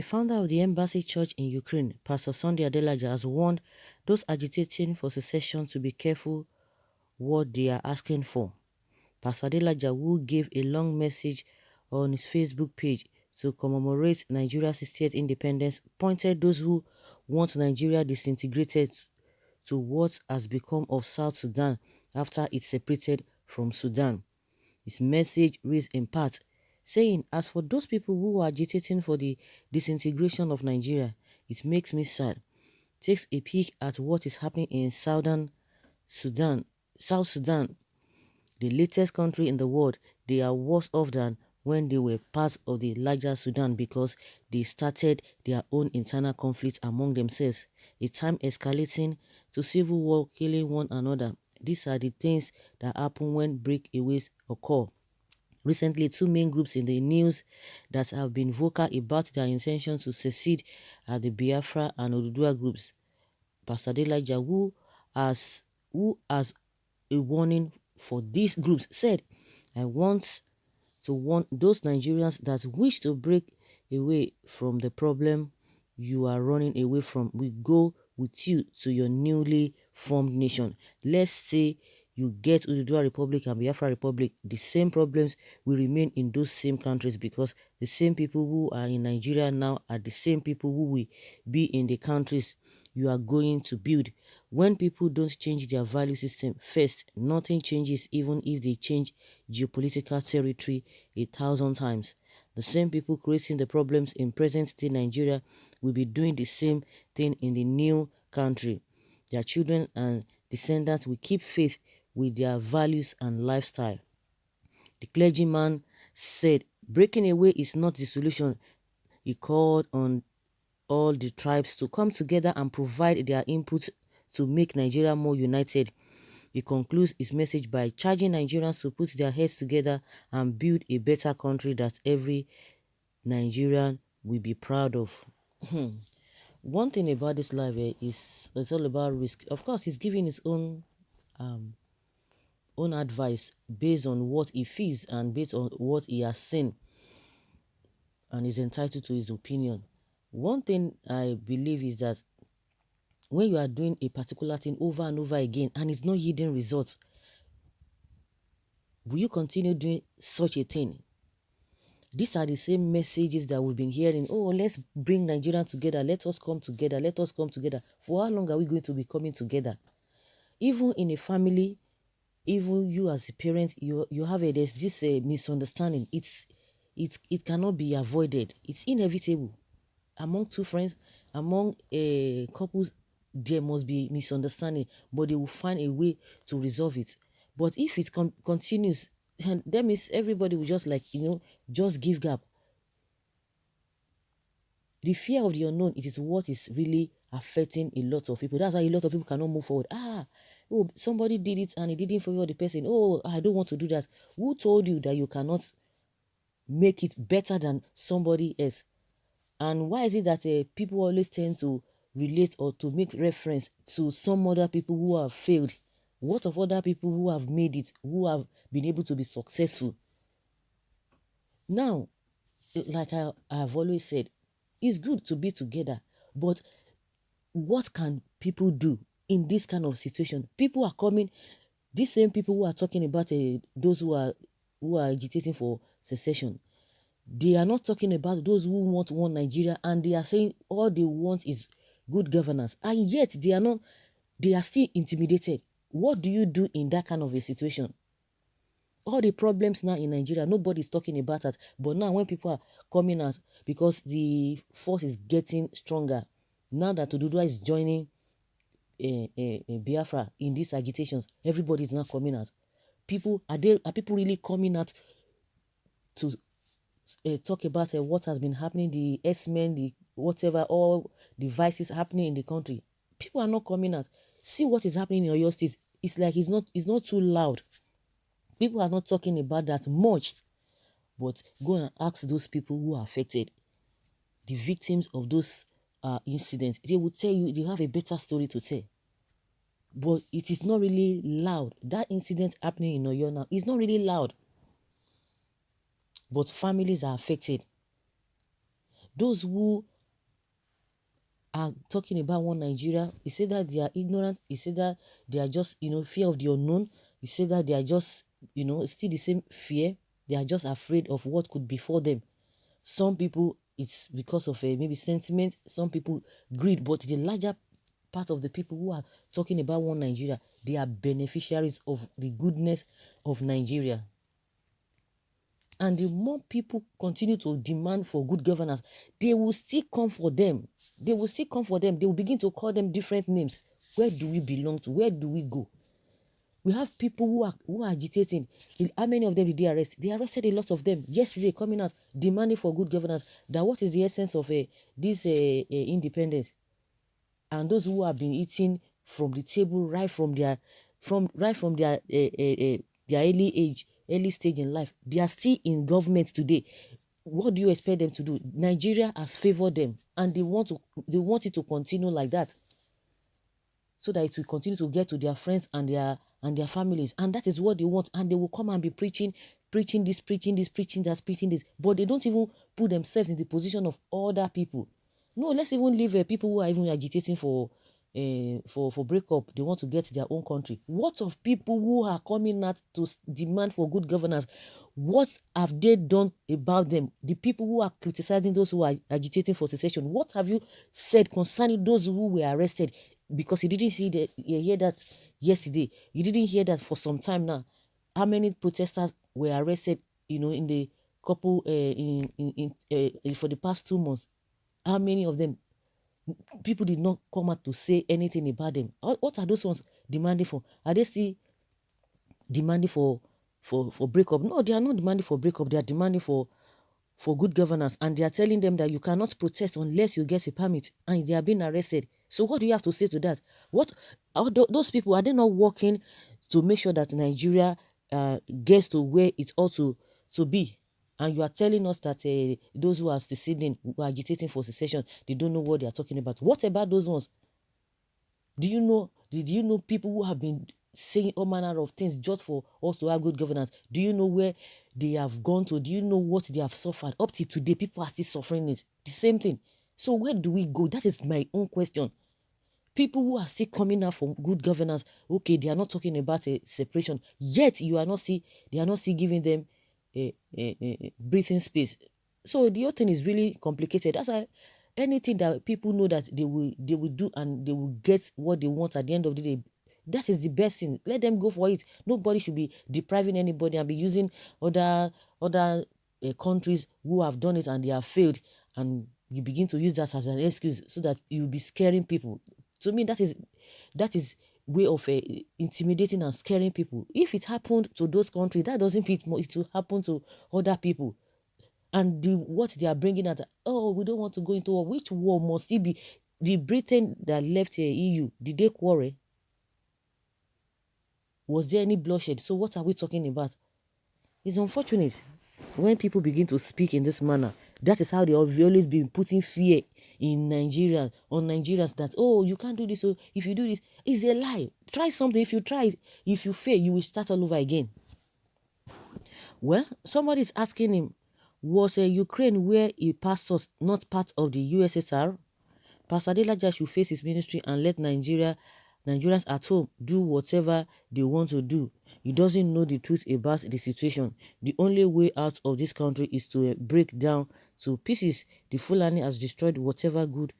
founder of the Embassy Church in Ukraine, Pastor Sunday Adelaja, has warned those agitating for secession to be careful what they are asking for. Pastor Adelaja, who gave a long message on his Facebook page to commemorate Nigeria's 60th independence, pointed those who want Nigeria disintegrated to what has become of South Sudan after it separated from Sudan. His message reads in part, saying, "As for those people who are agitating for the disintegration of Nigeria, it makes me sad. Takes a peek at what is happening in South Sudan, the latest country in the world. They are worse off than when they were part of the larger Sudan because they started their own internal conflict among themselves, a time escalating to civil war, killing one another. These are the things that happen when breakaways occur." Recently, two main groups in the news that have been vocal about their intention to secede are the Biafra and ODUDUWA groups. Pastor Adelaja, who has a warning for these groups, said, "I want to warn those Nigerians that wish to break away from the problem you are running away from. We go with you to your newly formed nation. Let's say you get Oduduwa Republic and Biafra Republic, the same problems will remain in those same countries because the same people who are in Nigeria now are the same people who will be in the countries you are going to build. When people don't change their value system first, nothing changes even if they change geopolitical territory 1,000 times. The same people creating the problems in present-day Nigeria will be doing the same thing in the new country. Their children and descendants will keep faith with their values and lifestyle." The clergyman said, "Breaking away is not the solution." He called on all the tribes to come together and provide their input to make Nigeria more united. He concludes his message by charging Nigerians to put their heads together and build a better country that every Nigerian will be proud of. One thing about this life is it's all about risk. Of course, he's giving his own advice based on what he feels and based on what he has seen, and is entitled to his opinion. One thing I believe is that when you are doing a particular thing over and over again and it's not yielding results, will you continue doing such a thing? These are the same messages that we've been hearing. Oh, let's bring Nigeria together. Let us come together. Let us come together. For how long are we going to be coming together? Even in a family, even you as a parent, you have there's this misunderstanding. It cannot be avoided. It's inevitable. Among two friends, among couples, there must be misunderstanding, but they will find a way to resolve it. But if it continues, and that means everybody will just just give gap. The fear of the unknown, it is what is really affecting a lot of people. That's why a lot of people cannot move forward. Oh, somebody did it and it didn't favor the person. Oh, I don't want to do that. Who told you that you cannot make it better than somebody else? And why is it that people always tend to relate or to make reference to some other people who have failed? What of other people who have made it, who have been able to be successful? Now, like I have always said, it's good to be together, but what can people do in this kind of situation? People are coming, these same people who are talking about those who are agitating for secession. They are not talking about those who want one Nigeria, and they are saying all they want is good governance, and yet they are still intimidated. What do you do in that kind of a situation? All the problems now in Nigeria, nobody's talking about that. But now when people are coming out, because the force is getting stronger, now that Oduduwa is joining Biafra in these agitations, everybody is now coming out. Are people really coming out to talk about what has been happening, the S-men, the whatever, all the vices happening in the country? People are not coming out. See what is happening in your state. It's like it's not too loud. People are not talking about that much. But go and ask those people who are affected, the victims of those incidents. They will tell you, they have a better story to tell. But it is not really loud. That incident happening in Oyo now is not really loud. But families are affected. Those who are talking about one Nigeria. He said that they are ignorant. He said that they are just, fear of the unknown. He said that they are just, still the same fear. They are just afraid of what could befall them. Some people, it's because of maybe sentiment. Some people, greed. But the larger part of the people who are talking about one Nigeria, they are beneficiaries of the goodness of Nigeria. And the more people continue to demand for good governance, they will still come for them. They will still come for them. They will begin to call them different names. Where do we belong to? Where do we go? We have people who are agitating. How many of them did they arrest? They arrested a lot of them yesterday, coming out demanding for good governance. That what is the essence of this independence? And those who have been eating from the table right from their their early stage in life, they are still in government today. What do you expect them to do? Nigeria has favored them, and they want it to continue like that, so that it will continue to get to their friends and their families. And that is what they want. And they will come and be preaching this, preaching that, preaching this. But they don't even put themselves in the position of other people. No, let's even leave people who are even agitating for breakup. They want to get their own country. What of people who are coming out to demand for good governance? What have they done about them? The people who are criticizing those who are agitating for secession, what have you said concerning those who were arrested? Because you didn't hear that yesterday. You didn't hear that for some time now. How many protesters were arrested, in the couple for the past 2 months? How many of them? People did not come out to say anything about them. What are those ones demanding for? Are they still demanding for breakup? No, they are not demanding for breakup. They are demanding for good governance, and they are telling them that you cannot protest unless you get a permit, and they are being arrested. So what do you have to say to that? What are those people, are they not working to make sure that Nigeria gets to where it ought to be? And you are telling us that those who are seceding, who are agitating for secession, they don't know what they are talking about. What about those ones? Did you know people who have been saying all manner of things just for us to have good governance? Do you know where they have gone to? Do you know what they have suffered? Up to today, people are still suffering it. The same thing. So where do we go? That is my own question. People who are still coming out for good governance, okay, they are not talking about a separation, yet they are not still giving them a breathing space. So the whole thing is really complicated. That's why anything that people know that they will do, and they will get what they want at the end of the day, that is the best thing. Let them go for it. Nobody should be depriving anybody and be using other countries who have done it and they have failed, and you begin to use that as an excuse so that you'll be scaring people. To me, that is way of intimidating and scaring people. If it happened to those countries, that doesn't mean it will happen to other people. And what they are bringing at, oh, we don't want to go into war. Which war must it be? The Britain that left EU, did they quarrel? Was there any bloodshed? So what are we talking about? It's unfortunate when people begin to speak in this manner. That is how they have always been putting fear in Nigerians, on Nigerians, that, oh, you can't do this. So if you do this, it's a lie. Try something. If you try it, if you fail, you will start all over again. Well, somebody is asking him, was Ukraine where a pastor not part of the USSR? Pastor Adelaja should face his ministry and let Nigerians at home do whatever they want to do. He doesn't know the truth about the situation. The only way out of this country is to break down to pieces. The Fulani has destroyed whatever good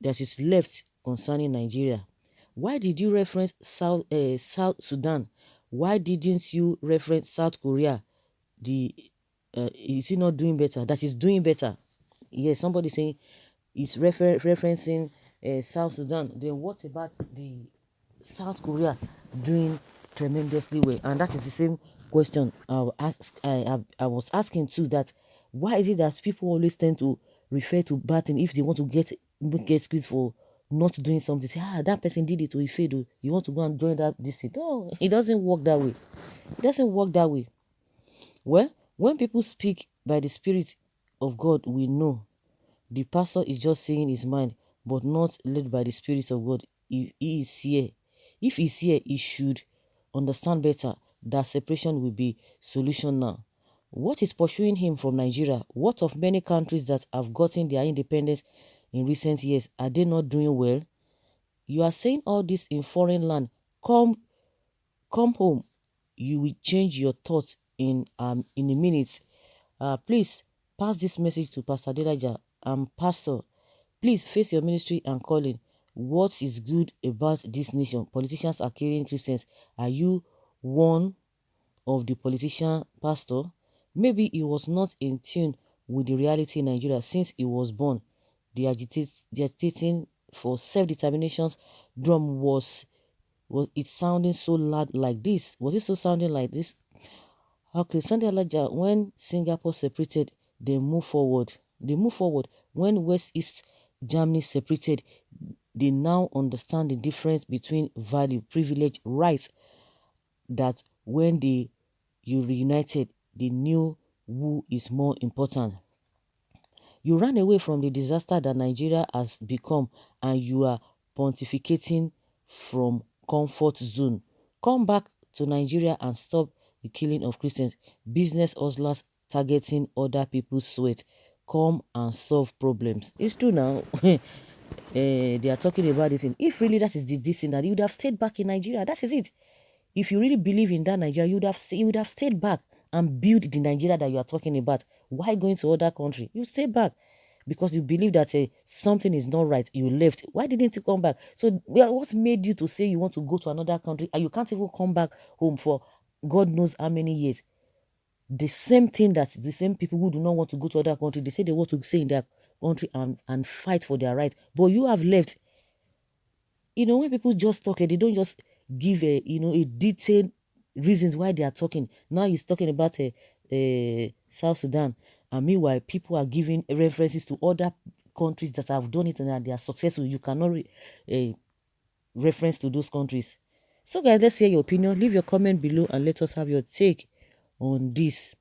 that is left concerning Nigeria. Why did you reference South Sudan? Why didn't you reference South Korea? Is he not doing better? That is doing better. Yes, somebody saying it's referencing South Sudan. Then what about the South Korea doing tremendously well? And that is the same question I was asking too, that why is it that people always tend to refer to bad thing if they want to make excuse for not doing something? Say, that person did it, or he failed, or you want to go and join this thing. No, it doesn't work that way. It doesn't work that way. Well, when people speak by the Spirit of God, we know the pastor is just saying his mind, but not led by the Spirit of God. If he is here, he should understand better that separation will be solution now. What is pursuing him from Nigeria? What of many countries that have gotten their independence in recent years? Are they not doing well? You are saying all this in foreign land. Come home. You will change your thoughts in a minute. Please pass this message to Pastor Adelaja. Pastor, please face your ministry and calling. What is good about this nation? Politicians are killing Christians. Are you one of the politician, pastor? Maybe he was not in tune with the reality in Nigeria since he was born. The agitating for self-determination's drum was it sounding so loud like this? Was it so sounding like this? Okay, Sunday Alaja, when Singapore separated, they move forward. They move forward. When West East Germany separated, they now understand the difference between value, privilege, rights, that when you reunited, they knew who is more important. You ran away from the disaster that Nigeria has become and you are pontificating from comfort zone. Come back to Nigeria and stop the killing of Christians. Business hustlers targeting other people's sweat. Come and solve problems. It's true now. They are talking about this thing. If really that is this thing, that you would have stayed back in Nigeria. That is it. If you really believe in that Nigeria, you would have stayed back and built the Nigeria that you are talking about. Why going to other country? You stay back because you believe that something is not right. You left. Why didn't you come back? So what made you to say you want to go to another country and you can't even come back home for God knows how many years? The same thing that the same people who do not want to go to other country, they say they want to stay in their country and fight for their right. But you have left. When people just talk, they don't just give a detailed reasons why they are talking. Now he's talking about South Sudan, and meanwhile people are giving references to other countries that have done it and they are successful. You cannot reference to those countries. So guys, let's hear your opinion. Leave your comment below and let us have your take on this.